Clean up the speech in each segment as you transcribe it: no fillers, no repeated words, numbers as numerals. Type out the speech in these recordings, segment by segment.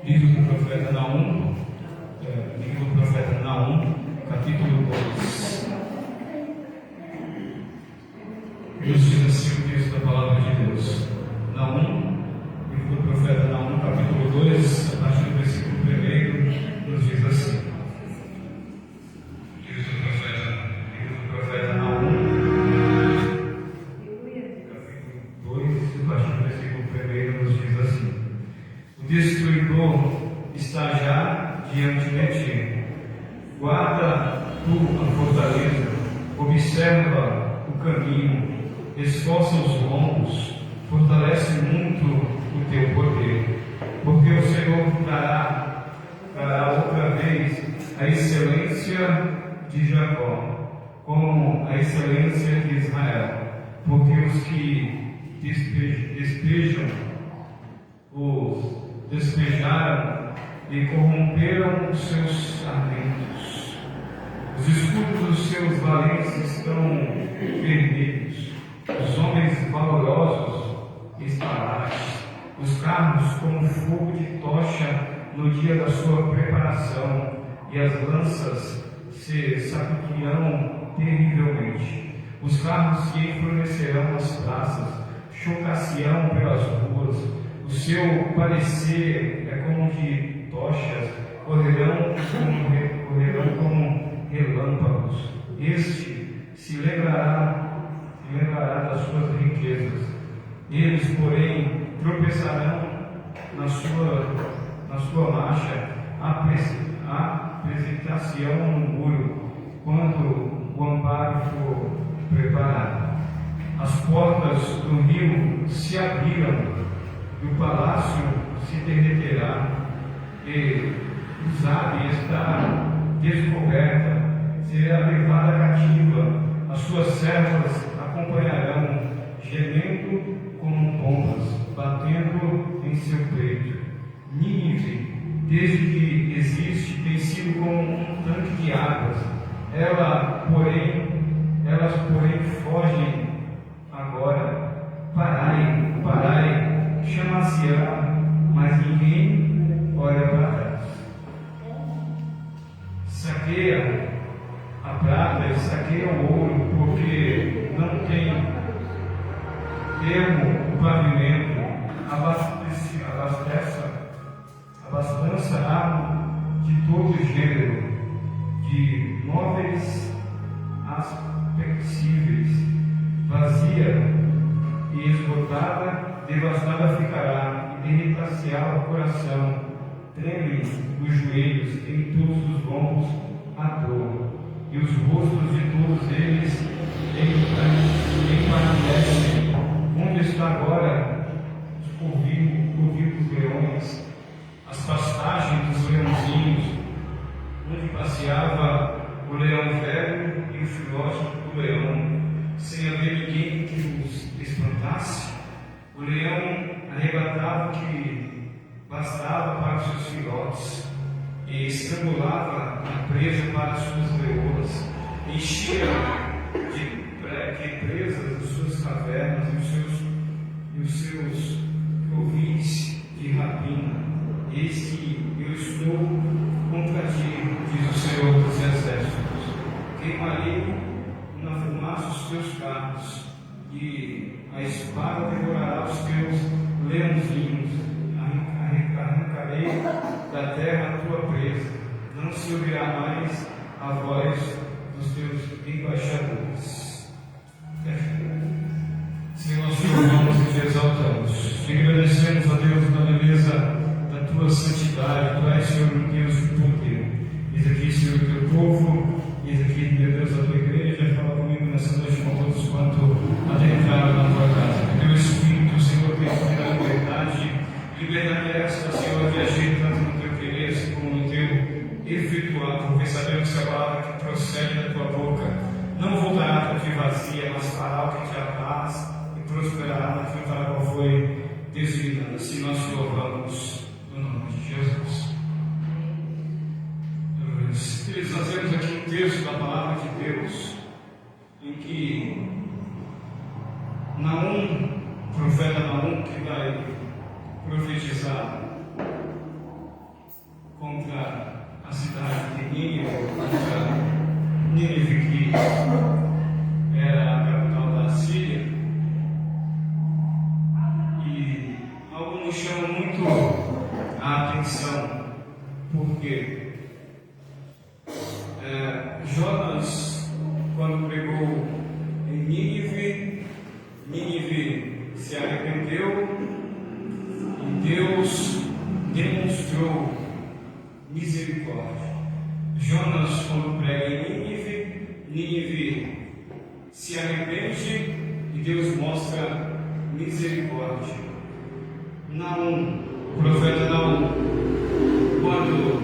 Livro do profeta Naum, capítulo 2. Nos diz assim o texto da palavra de Deus. Naum, livro do profeta Naum, capítulo 2, a partir do versículo 1, nos diz assim. Livro do profeta Naum, capítulo 2, a partir do versículo 1, nos diz assim. O destruidor está já diante de ti. Guarda tu a fortaleza, observa o caminho, esforça os lombos, fortalece muito o teu poder, porque o Senhor dará outra vez a excelência de Jacó, como a excelência de Israel, porque os que despejaram e corromperam os seus sarmentos. Os escudos dos seus valentes estão vermelhos, os homens valorosos esparados, os carros como fogo de tocha no dia da sua preparação, e as lanças se sacudirão terrivelmente. Os carros se enfurnecerão nas praças, chocar-se-ão pelas ruas. O seu parecer é como de tochas, correrão como relâmpagos. Este se lembrará das suas riquezas. Eles, porém, tropeçarão na sua marcha, apresentar-se-ão no muro, quando o amparo for preparado. As portas do rio se abriram, e o palácio se derreterá, e Uzabe está descoberta, será levada cativa, as suas servas acompanharão, gemendo como pombas, batendo em seu peito. Nínive, desde que existe, tem sido como um tanque de águas. Elas, porém, fogem agora. Parai, chama-se-á, mas ninguém olha para trás. Saqueia a prata e saqueia o ouro, porque não tem termo o pavimento. Abastança há de todo gênero, de móveis aspectíveis, vazia e esgotada, devastada ficará, e derretar-se-á o coração, tremem os joelhos em todos os lombos à toa, e os rostos de todos eles empalidecem. Onde está agora os corvidos dos leões, as pastagens dos leãozinhos, onde passeava o leão velho e o filhote do leão, sem haver ninguém que os espantasse? O leão arrebatava o que bastava para os seus filhotes, e estrangulava a presa para as suas leoas, enchia de presas as suas cavernas e os seus covis de rapina. Eis que eu estou contra ti, diz o Senhor dos Exércitos. Queimarei na fumaça os teus carros, e a espada devorará os teus leãozinhos. Arrancarei da terra a tua presa, não se ouvirá mais a voz dos teus embaixadores. Senhor, nós te louvamos e te exaltamos. Te agradecemos, a Deus, na beleza da tua santidade. Tu és, Senhor, o Deus do poder. Eis aqui, Senhor, o teu povo. Eis aqui, meu Deus, a tua igreja. Fala comigo nessa noite com todos quanto adentraram na tua casa. Que teu Espírito, Senhor, tenha a liberdade. Liberdade é esta, Senhor, de agir tanto no teu querer como no teu efetuar. Porque sabemos que a palavra que procede da tua boca não voltará para ti vazia, mas fará o que te apraz e prosperará naquilo para qual foi designado. Assim nós te louvamos no nome de Jesus. Nós temos aqui um texto da palavra de Deus em que Naum, o profeta Naum, que vai profetizar contra a cidade de Nínive, contra Nínive, que era a capital da Síria. E algo me chama muito a atenção, porque Jonas, quando pregou em Nínive, Nínive se arrependeu e Deus demonstrou misericórdia. Jonas, quando prega em Nínive, Nínive se arrepende e Deus mostra misericórdia. Naum, o profeta Naum, quando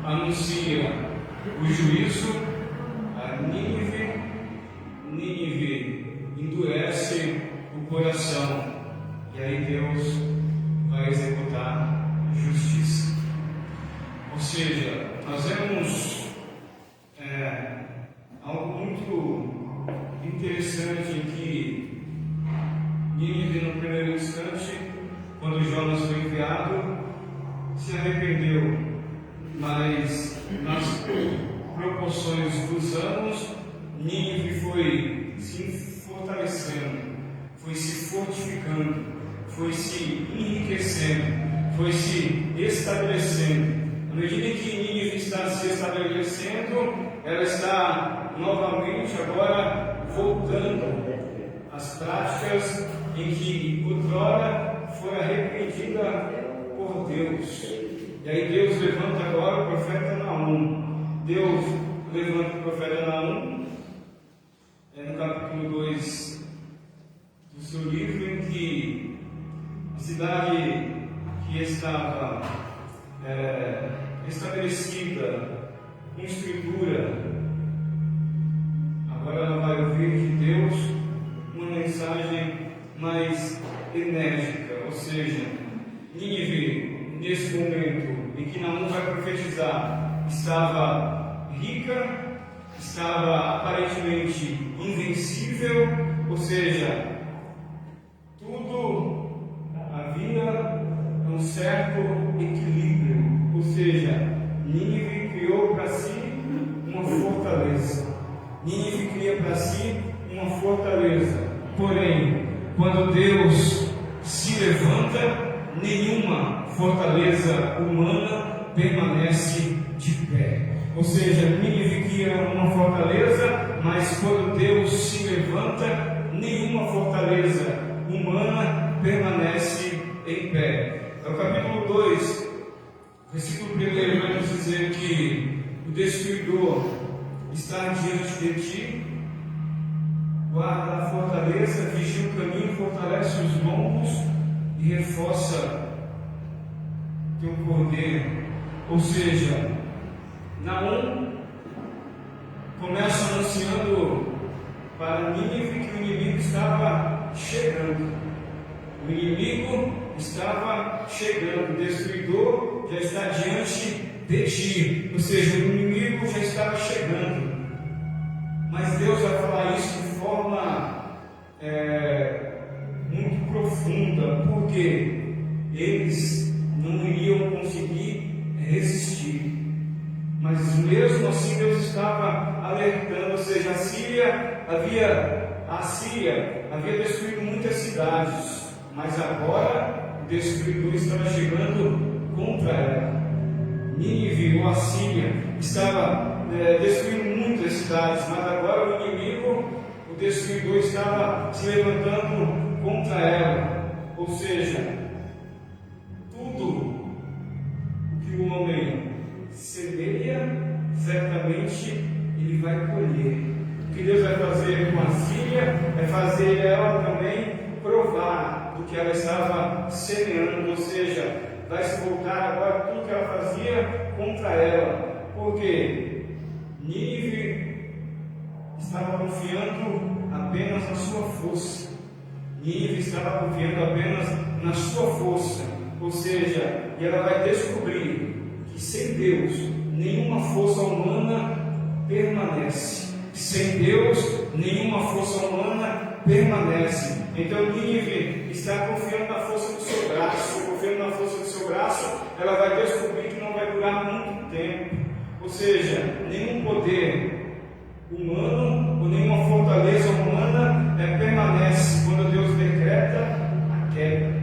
anuncia o juízo a Nínive, Nínive endurece o coração, e aí Deus vai executar justiça. Ou seja, nós vemos algo muito interessante em que Nínive, no primeiro instante, quando Jonas foi enviado, se arrependeu, mas nas proporções dos anos, Nínive foi se fortalecendo, foi se fortificando, foi se enriquecendo, foi se estabelecendo. À medida que Nínive está se estabelecendo, ela está novamente agora voltando às práticas em que outrora foi arrependida por Deus. E aí Deus levanta agora o profeta Naum. Deus levanta o profeta Naum, no capítulo 2 do seu livro, em que a cidade que estava estabelecida com estrutura, agora ela vai ouvir de Deus uma mensagem mais enérgica, ou seja, Nínive, nesse momento em que Naum vai profetizar, estava rica, estava aparentemente invencível, ou seja, tudo havia um certo equilíbrio, ou seja, Nínive criou para si uma fortaleza. Nínive cria para si uma fortaleza. Porém, quando Deus se levanta, nenhuma fortaleza humana permanece de pé. Ou seja, Nínive cria uma fortaleza, mas quando Deus se levanta, nenhuma fortaleza humana permanece em pé. É o capítulo 2, versículo 1, vai nos dizer que o destruidor está diante de ti, guarda a fortaleza, vigia o caminho, fortalece os lombos e reforça teu poder. Ou seja, Naum começa anunciando para Nínive que o inimigo estava chegando. O inimigo estava chegando, o destruidor já está diante de ti. Ou seja, o inimigo já estava chegando. Mas Deus vai falar isso de forma muito profunda, porque eles não iriam conseguir resistir. Mas mesmo assim Deus estava alertando, ou seja, a Síria havia destruído muitas cidades, mas agora o destruidor estava chegando contra ela. Nínive, ou a Síria, estava destruindo muitas cidades, mas agora o inimigo, o destruidor, estava se levantando contra ela. Ou seja, tudo o que o homem semeia, certamente ele vai colher. O que Deus vai fazer com a Síria é fazer ela também provar do que ela estava semeando, ou seja, vai se voltar agora tudo que ela fazia contra ela, porque Nínive estava confiando apenas na sua força. Nínive estava confiando apenas na sua força, ou seja, e ela vai descobrir que sem Deus nenhuma força humana permanece. Sem Deus nenhuma força humana permanece. Então Nínive está confiando na força do seu braço. Confiando na força do seu braço, ela vai descobrir que não vai durar muito tempo. Ou seja, nenhum poder humano ou nenhuma fortaleza humana permanece quando Deus decreta a queda.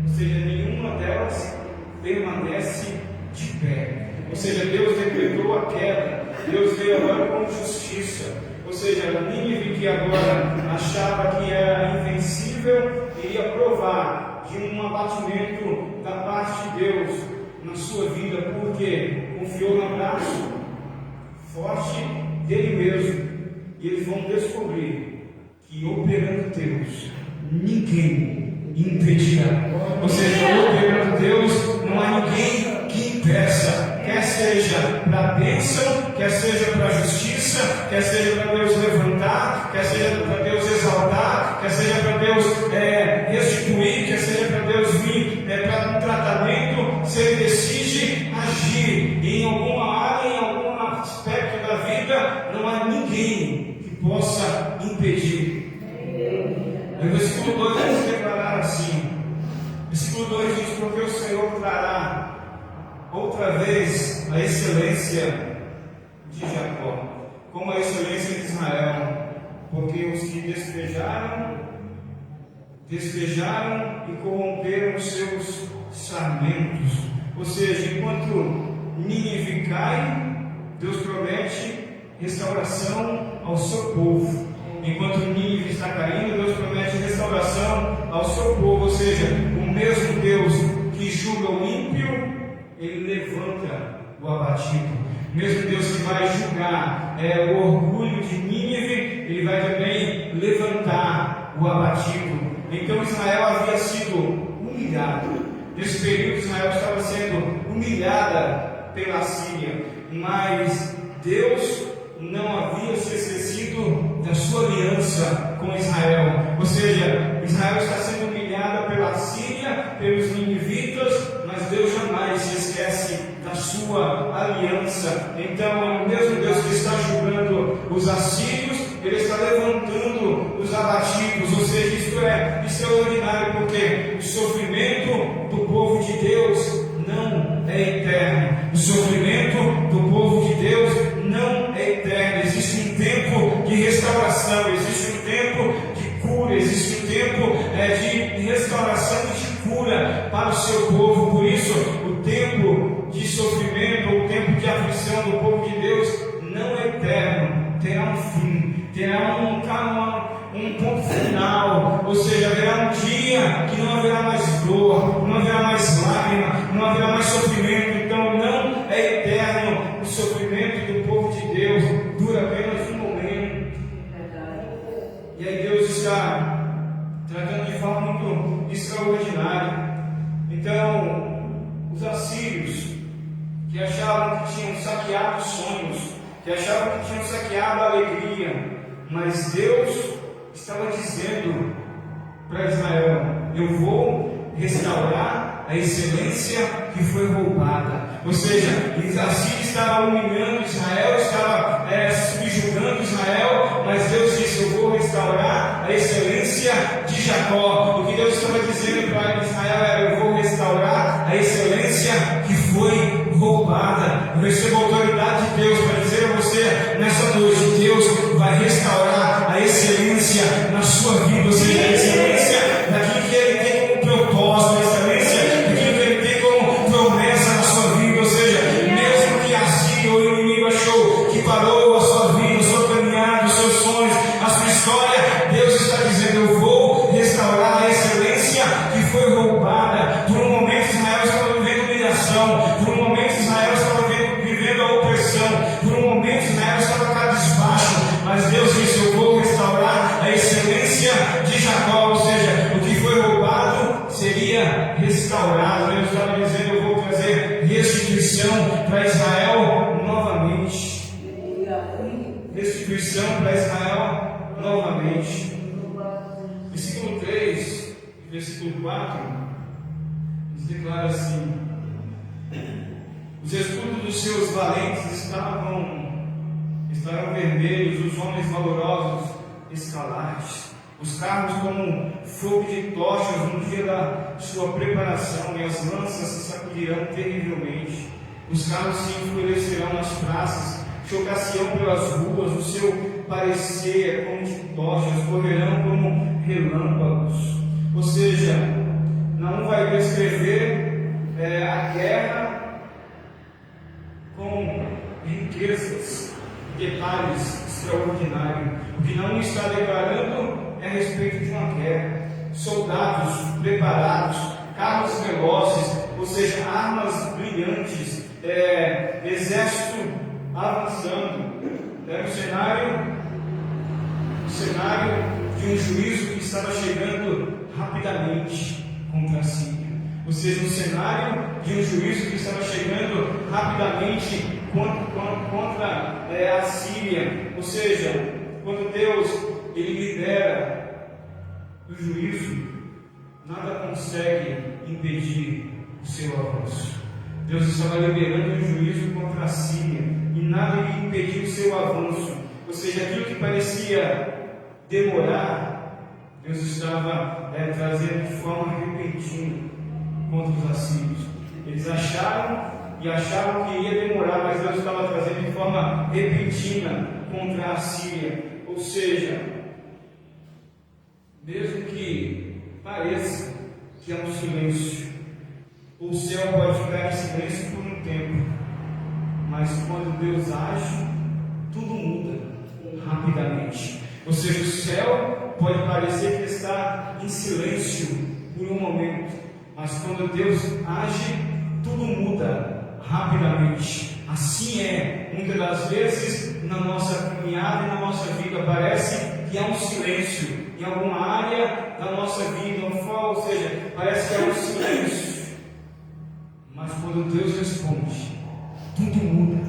Ou seja, nenhuma delas permanece de pé. Ou seja, Deus decretou a queda. Deus veio agora com justiça. Ou seja, Nínive, que agora achava que era invencível, iria provar de um abatimento da parte de Deus na sua vida, porque confiou no braço forte dele mesmo. E eles vão descobrir que, operando Deus, ninguém impedirá. Ou seja, operando Deus, não há ninguém que impeça, quer seja para a bênção, quer seja para a justiça, quer seja para Deus levantar, quer seja para Deus exaltar, quer seja para Deus restituir, quer seja para Deus vir para um tratamento. Se Ele decide agir em alguma área, em algum aspecto da vida, não há ninguém que possa impedir. No versículo 2 vamos declarar assim. Versículo 2 diz: porque o Senhor trará outra vez a excelência de Jacó, como a excelência de Israel, porque os que despejaram e corromperam os seus sarmentos. Ou seja, enquanto Nínive cai, Deus promete restauração ao seu povo. Enquanto Nínive está caindo, Deus promete restauração ao seu povo. Ou seja, o mesmo Deus que julga o ímpio, Ele levanta o abatido. O mesmo Deus que vai julgar o orgulho de Nínive, Ele vai também levantar o abatido. Então Israel havia sido humilhado. Nesse período Israel estava sendo humilhada pela Síria, mas Deus não havia se esquecido da sua aliança com Israel. Ou seja, Israel está sendo humilhada pela Síria, pelos ninivitas, mas Deus jamais se esquece da sua aliança. Então é o mesmo Deus que está julgando os assírios, Ele está levantando os abatidos. Ou seja, isto é extraordinário, porque o sofrimento do povo de Deus não é eterno. O sofrimento do povo de Deus não é eterno. Existe um tempo de restauração, existe um tempo de cura, existe um tempo de restauração e de cura para o seu povo. Por isso, o tempo de sofrimento, o tempo de aflição do povo de Deus não é eterno, terá um fim, terá um ponto final. Ou seja, haverá um dia que não haverá mais dor, não haverá mais lágrima, não haverá mais sofrimento. Então não é eterno o sofrimento do povo de Deus, dura apenas um momento. E aí Deus está tratando de forma muito extraordinária. Então os assírios, que achavam que tinham saqueado os sonhos, que achavam que tinham saqueado a alegria, mas Deus estava dizendo para Israel: eu vou restaurar a excelência que foi roubada. Ou seja, Assírio estava humilhando Israel, estava subjugando Israel, mas Deus disse: eu vou restaurar a excelência de Jacó. O que Deus estava dizendo para Israel era: eu vou restaurar a excelência que foi roubada. Eu recebo a autoridade de Deus para dizer a você nessa noite: Deus vai restaurar a excelência na sua vida. Ou seja, a excelência daquilo que Ele tem como propósito, a excelência daquilo que Ele tem como promessa na sua vida. Ou seja, mesmo que Assírio ou o inimigo achou que parou a sua vida, a sua caminhada, os seus sonhos, a sua história, Deus está dizendo: eu vou restaurar a excelência que foi roubada. Por um momento Israel estava vivendo humilhação, por um momento Israel estava vivendo a opressão, por um momento Israel estava cabisbaixo, mas Deus disse: eu vou restaurar a excelência de Jacó. Ou seja, o que foi roubado seria restaurado. Deus estava dizendo: eu vou trazer restituição para Israel novamente. Restituição para Israel novamente. Versículo 3 e versículo 4 nos declara assim: os escudos dos seus valentes estarão vermelhos, os homens valorosos escarlates. os carros como fogo de tochas no dia da sua preparação, e as lanças se sacudirão terrivelmente. Os carros se enfurecerão nas praças, chocar-se-ão pelas ruas, o seu parecer é como de tochas, correrão como relâmpagos. Ou seja, Naum vai descrever a guerra com riquezas, detalhes extraordinários. O que Naum está declarando é a respeito de uma guerra. Soldados preparados, carros velozes, ou seja, armas brilhantes, exército avançando. Era o cenário de um juízo que estava chegando rapidamente contra a Síria. Ou seja, um cenário de um juízo que estava chegando rapidamente contra a Síria. Ou seja, quando Deus ele libera o juízo, nada consegue impedir o seu avanço. Deus estava liberando um juízo contra a Síria e nada lhe impediu o seu avanço. Ou seja, aquilo que parecia demorar, Deus estava trazendo de forma repentina contra os assírios. Eles acharam que iria demorar, mas Deus estava trazendo de forma repentina contra a Síria. Ou seja, mesmo que pareça que é um silêncio, o céu pode ficar em silêncio por um tempo, mas quando Deus age, tudo muda rapidamente. Ou seja, o céu pode parecer que está em silêncio por um momento, mas quando Deus age, tudo muda rapidamente. Assim é, muitas das vezes, na nossa caminhada e na nossa vida, parece que há um silêncio em alguma área da nossa vida, ou seja, parece que há um silêncio. Mas quando Deus responde, tudo muda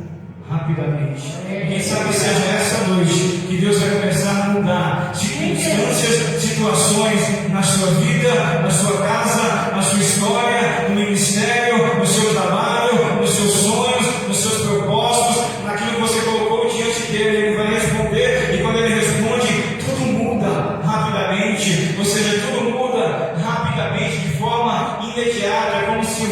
rapidamente. Quem sabe seja essa noite que Deus vai começar a mudar circunstâncias, situações na sua vida, na sua casa, na sua história, no ministério, no seu trabalho, nos seus sonhos, nos seus propósitos, naquilo que você colocou diante dele. Ele vai responder, e quando ele responde, tudo muda rapidamente. Ou seja, tudo muda rapidamente, de forma imediata. É como se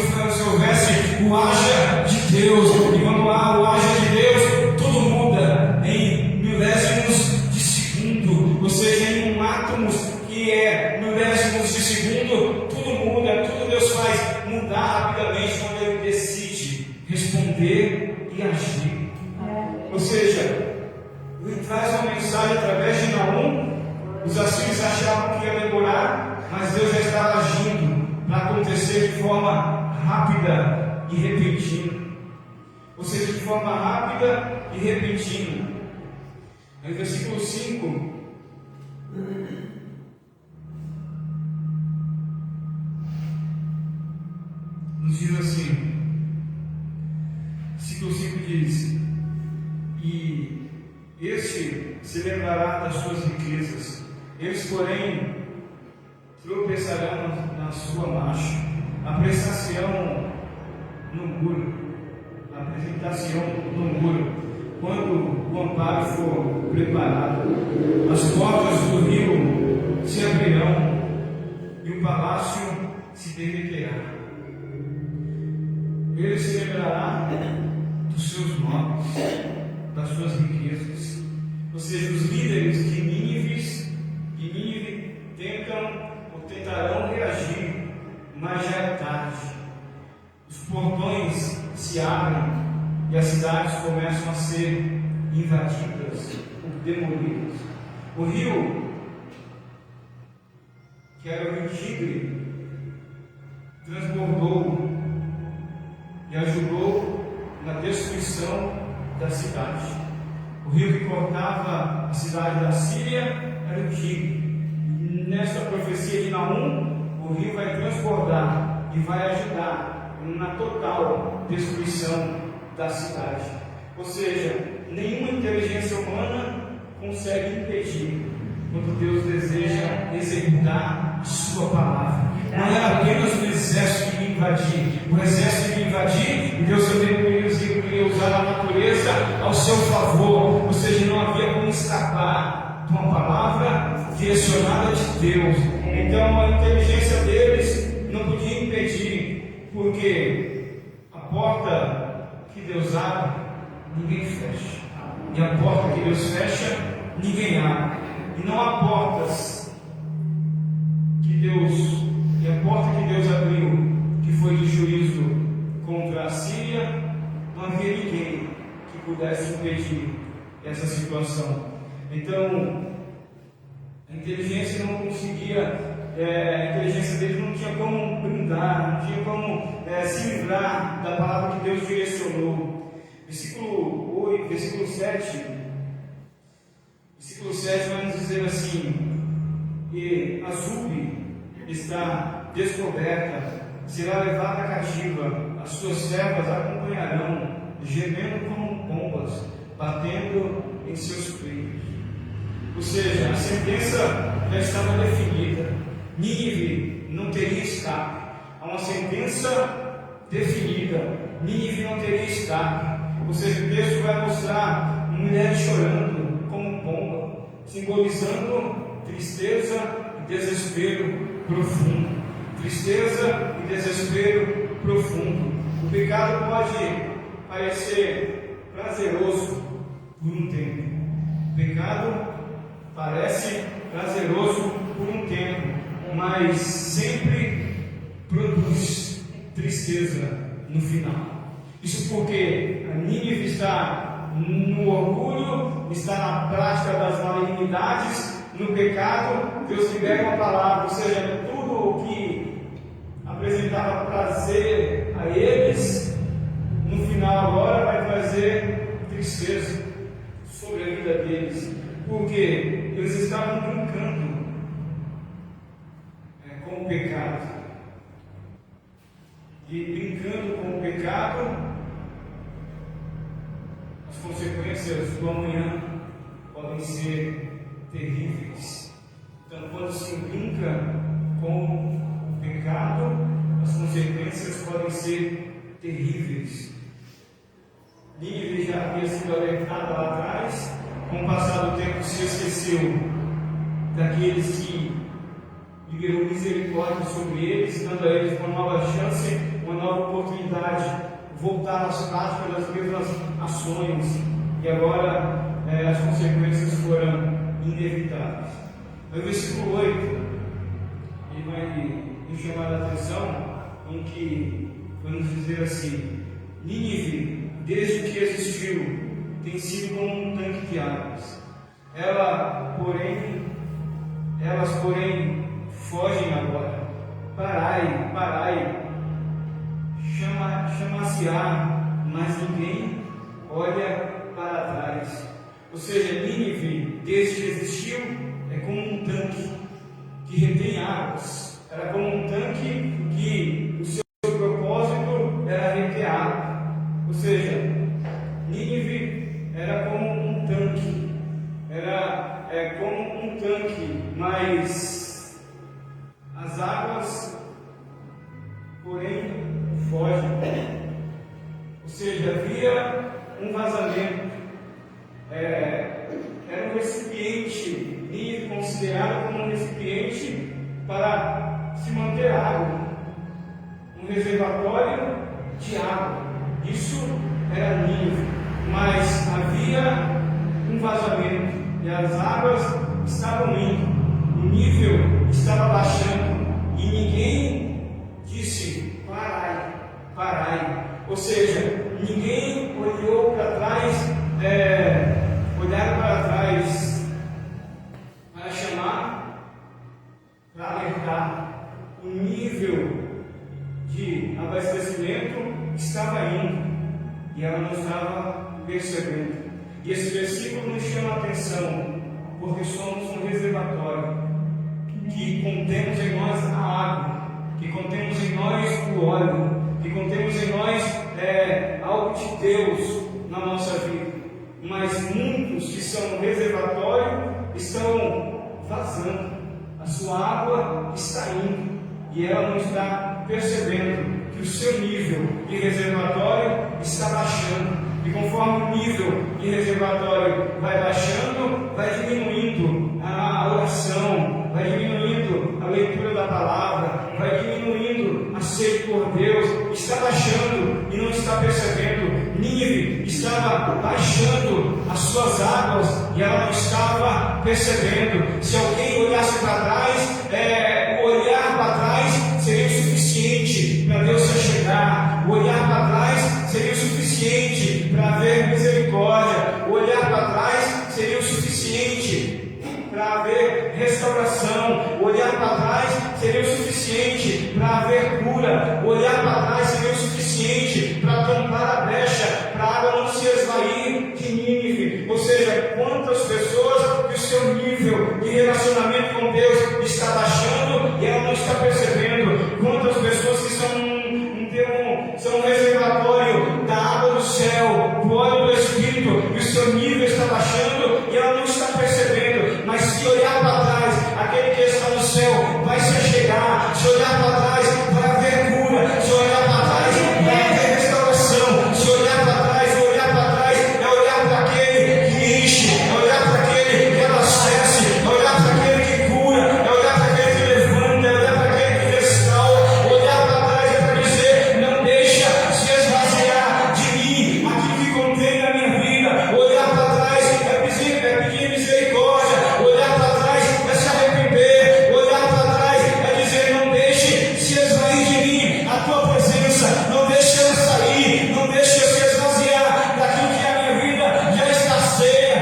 houvesse o haja de Deus, e quando há o haja de Deus, tudo muda em milésimos de segundo, ou seja, em um átomos que é milésimos de segundo, tudo muda, tudo Deus faz mudar rapidamente quando Ele decide responder e agir. Ou seja, Ele traz uma mensagem através de Naum. Os assírios achavam que ia demorar, mas Deus já estava agindo para acontecer de forma rápida e repentina. Ou seja, de forma rápida e repentina. No versículo 5, nos diz assim, versículo 5 diz: e este se lembrará das suas riquezas, eles porém tropeçarão na sua marcha, apressar-se-ão no muro, apresentar-se-ão no muro, quando o amparo for preparado. As portas do rio se abrirão e o palácio se derreterá. Ele se lembrará dos seus nobres, das suas riquezas. Ou seja, os líderes de Nínive tentarão reagir, mas já é tarde. Os portões se abrem e as cidades começam a ser invadidas ou demolidas. O rio, que era o rio Tigre, transbordou e ajudou na destruição da cidade. O rio que cortava a cidade da Síria era o Tigre. E nesta profecia de Naum, o rio vai transbordar e vai ajudar na total destruição da cidade. Ou seja, nenhuma inteligência humana consegue impedir quando Deus deseja executar a sua palavra. Não era apenas o exército que invadir, o exército que invadir, e Deus também queria usar a natureza ao seu favor. Ou seja, não havia como escapar de uma palavra direcionada de Deus. Então a inteligência deles não podia impedir, porque a porta que Deus abre, ninguém fecha, e a porta que Deus fecha, ninguém abre. E não há portas que Deus, e a porta que Deus abriu, que foi de juízo contra a Síria, não havia ninguém que pudesse impedir essa situação. Então, a inteligência não conseguia, a inteligência deles não tinha como brindar, não tinha como se livrar da palavra que Deus direcionou. Versículo 7 vai nos dizer assim: e Azub está descoberta, será levada cativa, as suas servas a acompanharão, gemendo como pombas, batendo em seus peitos. Ou seja, a sentença já estava definida. Nínive não teria escape. Há uma sentença definida. Nínive não teria escape. Ou seja, o texto vai mostrar mulheres chorando como pomba, simbolizando tristeza e desespero profundo. Tristeza e desespero profundo. O pecado pode parecer prazeroso por um tempo. O pecado parece prazeroso por um tempo, mas sempre produz tristeza no final. Isso porque a Nínive está no orgulho, está na prática das malignidades, no pecado. Deus libera uma palavra, ou seja, tudo o que apresentava prazer a eles, no final agora vai trazer tristeza sobre a vida deles, porque eles estavam brincando com o pecado, e brincando com o pecado, as consequências do amanhã podem ser terríveis. Então, quando se brinca com o pecado, as consequências podem ser terríveis. Nínive já havia sido alertada lá atrás, com o passar do tempo se esqueceu daqueles que liberou misericórdia sobre eles, dando a eles uma nova chance, uma nova oportunidade, voltar às práticas das mesmas ações, e agora as consequências foram inevitáveis. No versículo 8, ele vai nos chamar a atenção em que vamos dizer assim: Nínive, desde que existiu, tem sido como um tanque de águas. Elas, porém, fogem agora. Parai, parai. Chama-se-á, mas ninguém olha para trás. Ou seja, Nínive, desde que existiu, é como um tanque que retém águas. Era como um tanque que o seu propósito era reter água. Ou seja, Nínive era como um tanque. Como um tanque, mas as águas, porém, fogem. Ou seja, havia um vazamento. Era um recipiente, Nínive considerado como um recipiente para se manter água, um reservatório de água. Isso era Nínive, mas havia um vazamento e as águas estavam indo, o nível estava baixando e ninguém disse: parai, parai. Ou seja, ninguém olhou para trás, olharam para trás para chamar, para alertar. O nível de abastecimento estava indo e ela não estava percebendo. E esse versículo nos chama a atenção, porque somos um reservatório que contemos em nós a água, que contemos em nós o óleo, que contemos em nós algo de Deus na nossa vida. Mas muitos que são um reservatório estão vazando, a sua água está indo e ela não está percebendo que o seu nível de reservatório está baixando. E conforme o nível de reservatório vai baixando, vai diminuindo a oração, vai diminuindo a leitura da palavra, vai diminuindo a sede por Deus. Está baixando e não está percebendo. Nínive estava baixando as suas águas e ela não estava percebendo. Se alguém olhasse para trás, o olhar para trás seria o suficiente para Deus se chegar. O olhar para trás seria o suficiente para haver misericórdia. O olhar para trás seria o suficiente para haver restauração. O olhar para trás seria o suficiente para haver cura. O olhar para trás seria o suficiente para tampar a brecha, para a água não se esvair de Nínive. Ou seja, quantas pessoas que o seu nível de relacionamento com Deus está baixando e ela não está percebendo. Quantas pessoas que são um reservatório da água do céu, do óleo do Espírito, e o seu nível está baixando e ela não está percebendo. Mas se olhar para trás, aquele que está no céu vai se chegar. Se olhar para trás, vai haver cura. Se olhar para trás, vai haver restauração. Se olhar para trás, é olhar para aquele que enche, é olhar para aquele que abastece, é olhar para aquele que cura, é olhar para aquele que levanta, é olhar para aquele que restaura. Olhar para trás é para dizer: não deixa se esvaziar de mim aquilo que contém na minha vida. Olhar para trás é pedir misericórdia. Olhar para trás é se arrepender. Olhar para trás é dizer: não deixe se esvair de mim a tua presença. Não deixe eu sair. Não deixe eu se esvaziar daquilo que a minha vida já está cheia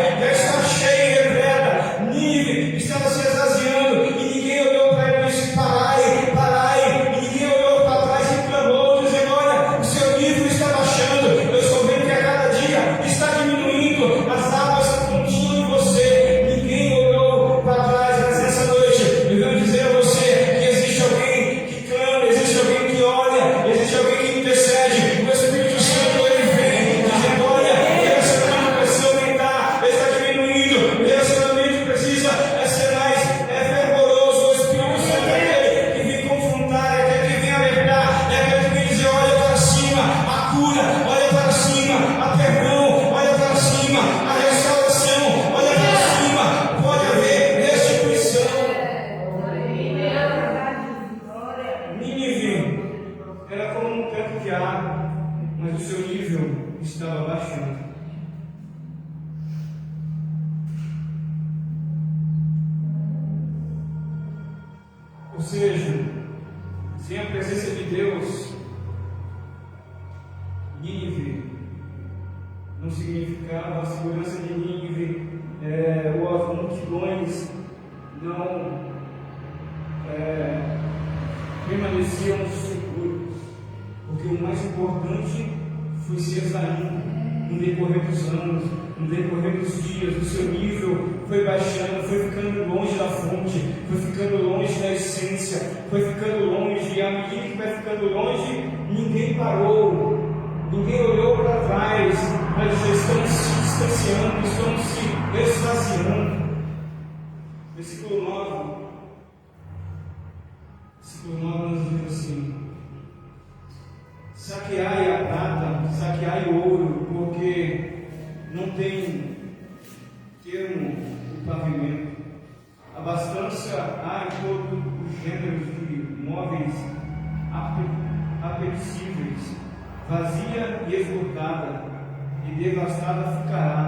e repleta. Nínive estava se esvaziando e ninguém olhou para ele e disse: parai, parai. E ninguém olhou para trás e clamou, dizendo: olha, o seu nível está baixando. Eu estou vendo que a cada dia está diminuindo as águas que continham em você. Ninguém olhou para trás, mas nessa noite eu venho dizer a você que existe alguém que clama, existe alguém que olha, existe alguém que intercede. O Espírito Santo ele vem dizendo: olha, o relacionamento precisa aumentar, ele está diminuindo, o relacionamento precisa ser mais fervoroso. O Espírito Santo é aquele que vem confrontar, é aquele que vem alertar, é aquele que vem dizer: olha para cima a cura, olha para cima a perdão, olha para cima a restauração, olha para cima, pode haver restituição. Nínive era como um tanque de água, mas o seu nível estava baixando. Ou seja, sem a presença de Deus, Nínive não significava a segurança de Nínive, ou as multidões não permaneciam seguros, porque o mais importante foi se exaindo no decorrer dos anos, no decorrer dos dias. O seu nível foi baixando, foi ficando longe da fonte, foi ficando longe da essência, foi ficando longe, e à medida que vai ficando longe, ninguém parou, ninguém olhou para trás, mas estão se distanciando, estão se esvaziando. Versículo 9 nos diz assim: saqueai a prata, saqueai o ouro, porque não tem termo o pavimento. Abastança há em todos os gêneros de móveis apetecíveis. Vazia e esgotada, e devastada ficará,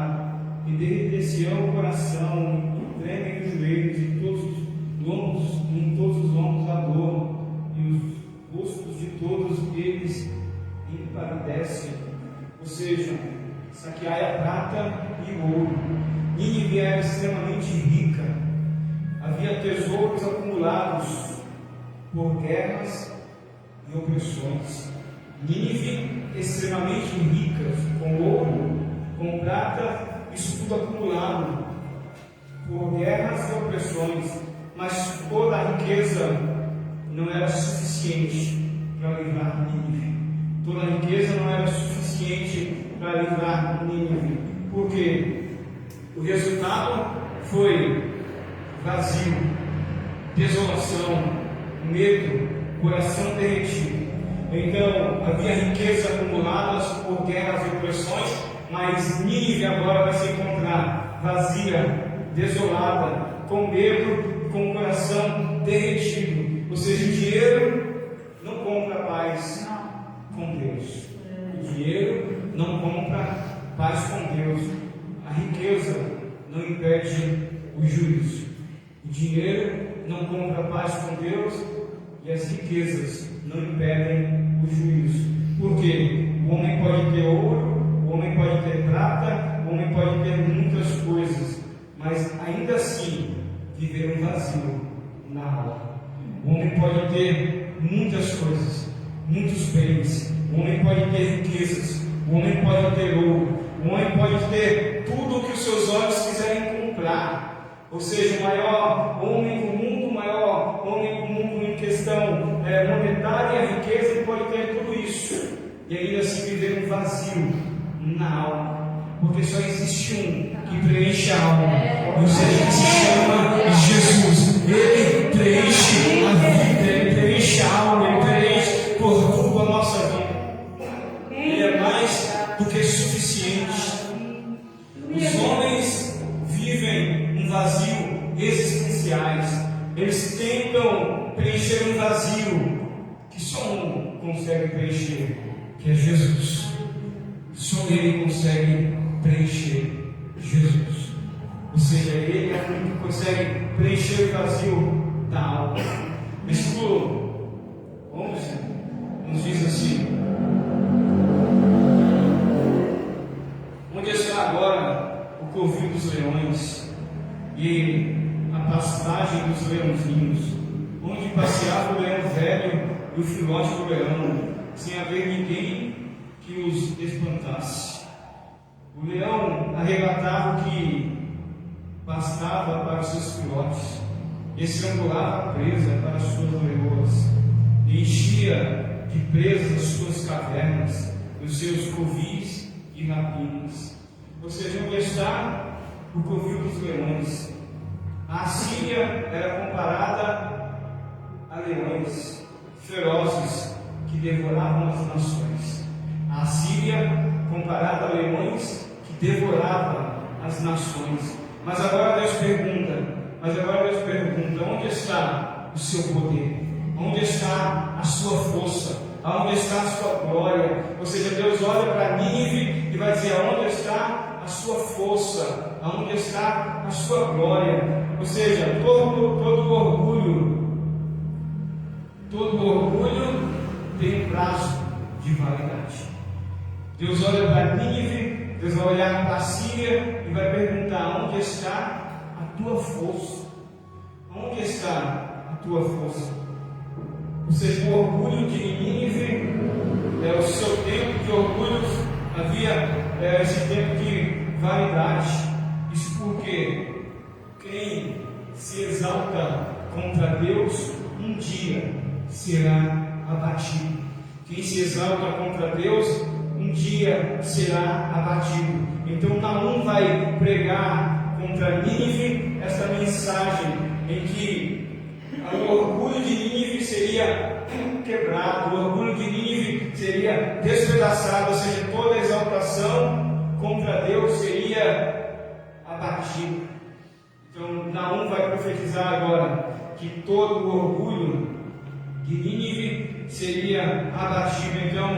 e derreter-se-ão o coração, e tremem os joelhos, e em todos os lombos a dor, e os rostos de todos eles empalidecem. Ou seja, saqueai a prata e o ouro. Nínive era extremamente rica, havia tesouros acumulados por guerras e opressões. Nínive extremamente ricas, com ouro, com prata, isso tudo acumulado por guerras e opressões, mas toda a riqueza não era suficiente para livrar Nínive. Toda a riqueza não era suficiente para livrar Nínive. Por quê? O resultado foi vazio, desolação, medo, coração derretido. Então, havia riqueza acumuladas por guerras e opressões, mas Nínive agora vai se encontrar vazia, desolada, com medo, com o coração derretido. Ou seja, o dinheiro não compra paz com Deus. O dinheiro não compra paz com Deus. A riqueza não impede o juízo. O dinheiro não compra paz com Deus e as riquezas não impedem o juízo. Por quê? O homem pode ter ouro, o homem pode ter prata, o homem pode ter muitas coisas, mas ainda assim viver um vazio na alma. O homem pode ter muitas coisas, muitos bens, o homem pode ter riquezas, o homem pode ter ouro, o homem pode ter tudo o que os seus olhos quiserem comprar. Ou seja, o maior homem do mundo, o maior homem do mundo em questão monetária, a riqueza, ele pode ter tudo isso e ainda assim viver um vazio na alma, porque só existe um que preenche a alma, ou seja, que se chama Jesus. Ele preenche a vida, ele preenche a alma, ele preenche por tudo a nossa vida. Ele é mais do que suficiente. Os homens vivem um vazio existenciais, eles tentam preencher um vazio que só um consegue preencher, que é Jesus. Só Ele consegue preencher Jesus. Ou seja, Ele é o único que consegue preencher o vazio da alma. Versículo 11 nos diz assim: onde está agora o covil dos leões e a pastagem dos leãozinhos, onde passeava o leão velho e o filhote do leão, sem haver ninguém que os espantasse. O leão arrebatava o que bastava para os seus filhotes, estrangulava a presa para as suas leoas, e enchia de presas as suas cavernas, os seus covis e rapinas. Ou seja, onde está o covil dos leões? A Assíria era comparada a leões ferozes que devoravam as nações. A Assíria comparada a leões que devoravam as nações. Mas agora Deus pergunta, onde está o seu poder? Onde está a sua força? Onde está a sua glória? Ou seja, Deus olha para Nínive e vai dizer: onde está a sua força? Onde está a sua glória? Ou seja, todo orgulho tem um prazo de validade. Deus olha para Nínive, Deus vai olhar para a Síria e vai perguntar: onde está a tua força? Onde está a tua força? Ou seja, o orgulho de Nínive, o seu tempo de orgulho havia esse tempo de validade. Isso porque quem se exalta contra Deus um dia será abatido. Quem se exalta contra Deus um dia será abatido. Então Naum vai pregar contra Nínive esta mensagem em que o orgulho de Nínive seria quebrado, o orgulho de Nínive seria despedaçado, ou seja, toda exaltação contra Deus seria abatida. Então Naum vai profetizar agora que todo o orgulho de Nínive seria abatido. Então,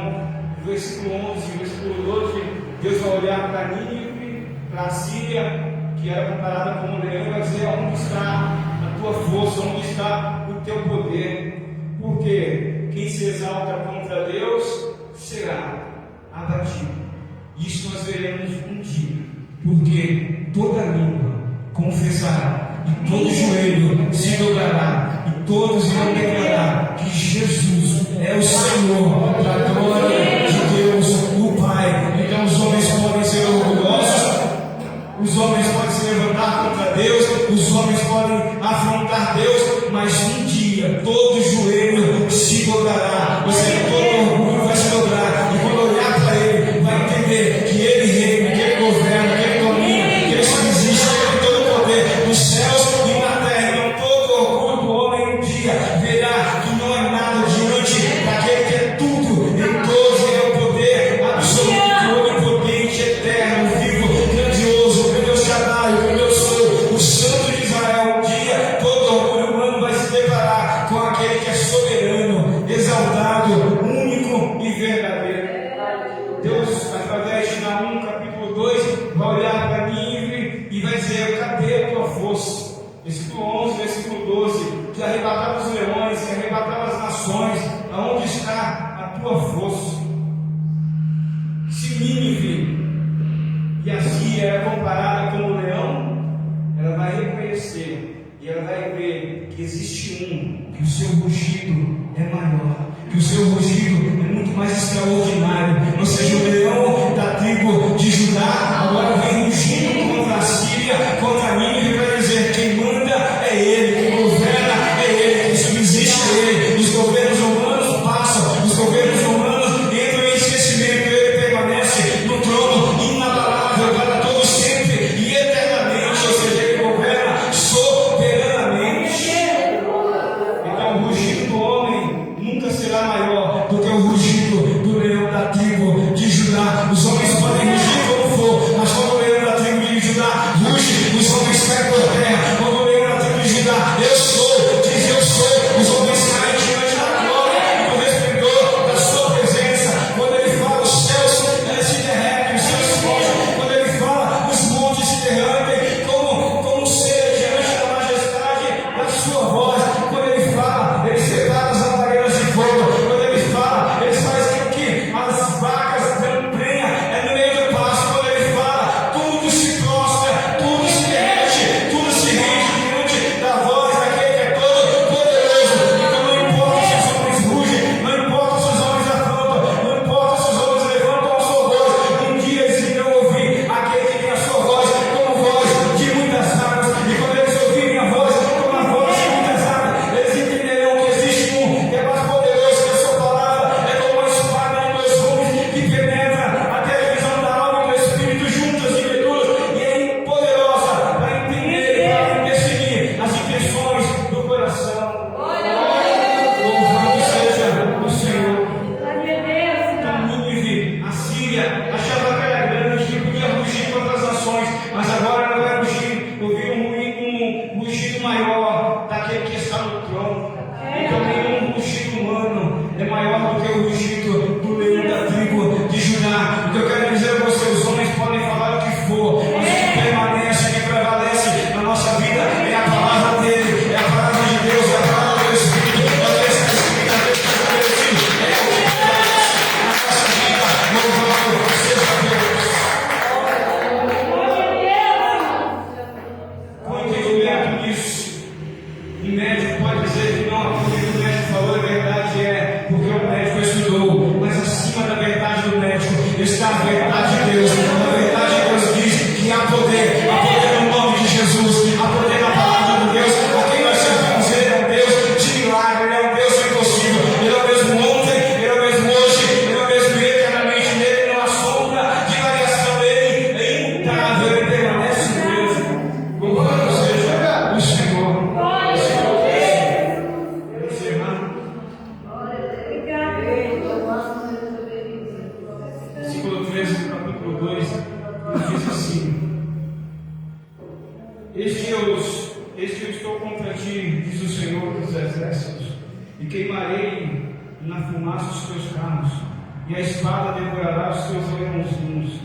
versículo 11, versículo 12, Deus vai olhar para Nínive, para a Síria, que era comparada com um leão, e vai dizer: onde está a tua força, onde está o teu poder? Porque quem se exalta contra Deus será abatido. Isso nós veremos um dia, porque toda língua confessará, e todo joelho se dobrará, e todos irão declarar que Jesus é o Senhor, para a glória de Deus, o Pai. Então os homens podem ser orgulhosos, os homens podem se levantar contra Deus, os homens podem afrontar Deus, mas um dia todo joelho se dobrará, ou seja, todo orgulho vai se dobrar, e quando olhar para Ele, vai entender que Ele reina, que Ele governa, que Ele domina, que Ele subsiste, que Ele tem todo o poder nos céus e na terra. Então todo orgulho do homem um dia verá que não é nada diante daquele que é tudo em todos, Ele é o poder absoluto, onipotente, eterno. nações, aonde está a tua força? Se Nínive e a Síria é comparada com o leão, ela vai reconhecer e ela vai ver que existe um, que o seu rugido é maior, que o seu rugido é muito mais extraordinário. Ou seja, o leão da tribo de Judá agora vem rugindo contra a Síria, contra a Nínive, para dizer: quem manda é ele, quem governa é ele, quem subsiste é ele. Os governos humanos passam, os governos humanos entram em esquecimento, ele permanece no trono inabalável para todo sempre e eternamente. Ou seja, ele governa soberanamente. Então o rugido do homem nunca será maior do que o rugido do leão da tribo de Judá. Os homens podem rugir como for, mas quando o leão da tribo de Judá ruge, os homens caem por terra. Quando o leão da tribo de Judá, eu sou, diz eu sou, os homens caem diante da glória e do resplendor da sua presença. Quando ele fala, os céus se derretem, os céus se fogem. Quando ele fala, os montes se derramem como cera diante da majestade da sua voz. Quando ele fala, ele separa as labaredas de fogo. Quando ele fala, ele faz com que as vacas dão prenha no meio do pasto. Quando ele fala, tudo se prostra, tudo se derrete, tudo se rende diante da voz daquele que é todo poderoso. Então não importa se os homens rugem, não importa se os homens afrontam, não importa se os homens levantam a sua voz. Um dia eles irão ouvir aquele que tem a sua voz como voz de muitas águas. E quando eles ouvirem a voz como a voz de muitas águas, eles entenderão que existe um que é mais poderoso, que a sua palavra é como uma espada em dois gumes, que penetra até a divisão da alma e do espírito, juntas e medulas, e é poderosa para entender, para definir as intenções do coração. Louvado seja o Senhor. Então Nínive, a Síria, achava que era grande, que podia rugir contra as nações, mas agora ela vai rugir, ouvir um rugido maior daquele que está no trono. Então nenhum rugido humano é maior do que o rugido do leão da tribo de Judá. Então eu quero dizer a você: os homens podem falar o que for, mas o que permanece, o que prevalece na nossa vida é a palavra dele, é a palavra de Deus, é a palavra do Espírito. É o que está escrito, é o que prevalece na nossa vida. Louvado seja Deus. Com entendimento nisso, o médico pode dizer que não, aquilo que o médico falou é verdade, porque o médico estudou, mas acima da verdade do médico está a verdade de Deus. A verdade de Deus diz que há poder no nome de Jesus, há poder na palavra de Deus. A quem nós servimos, ele é um Deus de milagre, ele é um Deus do impossível. Ele é o mesmo ontem, ele é o mesmo hoje, ele é o mesmo eternamente. Nele não há sombra de variação, ele é imutável, ele permanece o mesmo. Louvado seja o Senhor. Versículo 13 do capítulo 2 diz assim: Este eu estou contra ti, diz o Senhor dos exércitos, e queimarei na fumaça os teus carros, e a espada devorará os teus leãozinhos.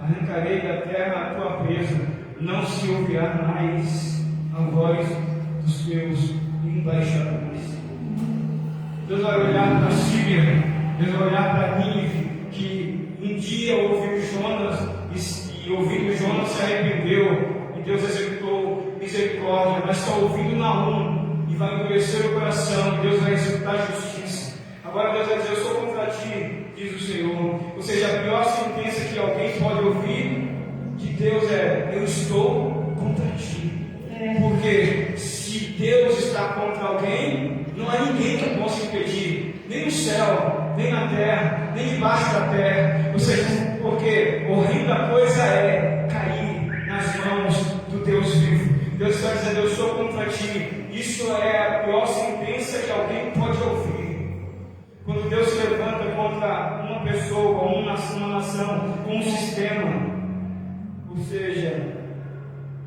Arrancarei da terra a tua presa, não se ouvirá mais a voz dos teus embaixadores. Deus vai olhar para a Síria, Deus vai olhar para Nínive, que um dia ouviu Jonas e ouvindo Jonas se arrependeu e Deus executou misericórdia, mas está ouvindo Naum e vai endurecer o coração, e Deus vai executar justiça. Agora Deus vai dizer: eu sou contra ti, diz o Senhor. Ou seja, a pior sentença que alguém pode ouvir de Deus é: eu estou contra ti. Porque se Deus está contra alguém, não há ninguém que possa impedir, nem no céu, nem na terra, nem debaixo da terra. Ou seja, porque horrenda coisa é cair nas mãos do Deus vivo. Deus está dizendo: eu sou contra ti. Isso é a pior sentença que alguém pode ouvir. Quando Deus se levanta contra uma pessoa, uma nação, um sistema, ou seja,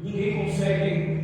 ninguém consegue